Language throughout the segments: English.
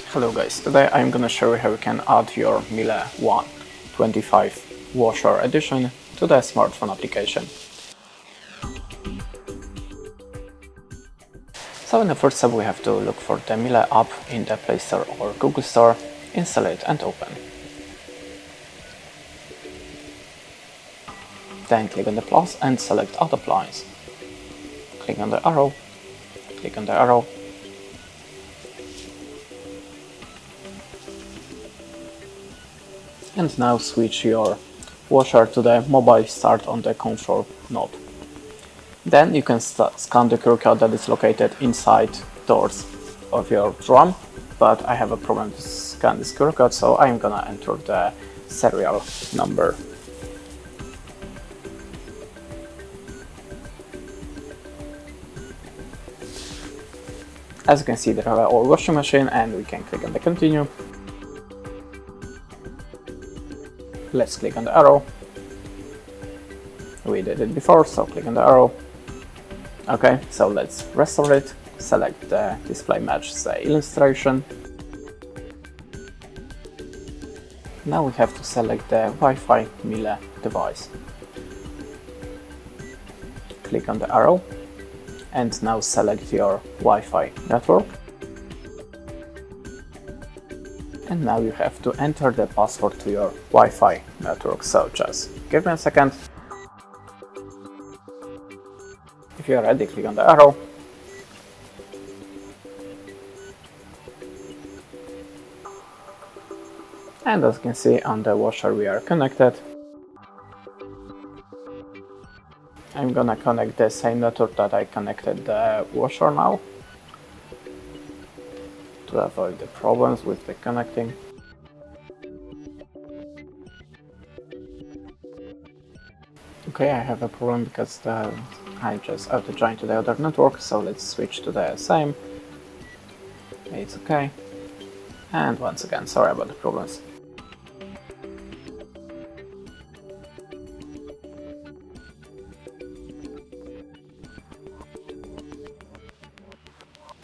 Hello guys, today I'm gonna show you how you can add your Miele 125 washer edition to the smartphone application. So in the first step we have to look for the Miele app in the Play Store or Google Store, install it and open. Then click on the plus and select Add Appliance. Click on the arrow, click on the arrow, and now switch your washer to the mobile start on the control node. Then you can scan the QR code that is located inside doors of your drum, but I have a problem to scan this QR code, so I'm gonna enter the serial number. As you can see, there are our washing machine, and we can click on the continue. Let's click on the arrow. We did it before, so click on the arrow. Okay, so let's restore it. Select the display match the illustration. Now we have to select the Wi-Fi Miele device. Click on the arrow and now select your Wi-Fi network. And now you have to enter the password to your Wi-Fi network, so just give me a second. If you are ready, click on the arrow. And as you can see, on the washer we are connected. I'm gonna connect the same network that I connected the washer now, to avoid the problems with the connecting. Okay, I have a problem because I just auto-joined to the other network, so let's switch to the same. It's okay. And once again, sorry about the problems.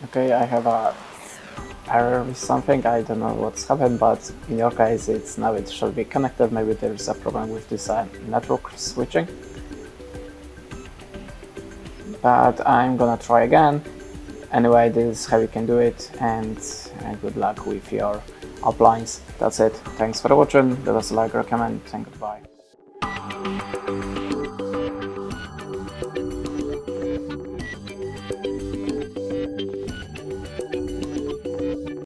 Okay, I have a error with something, I don't know what's happened, but in your case it should be connected. Maybe there is a problem with this network switching. But I'm gonna try again. Anyway, this is how you can do it, and good luck with your appliance. That's it. Thanks for watching. Give us a like or comment, and goodbye.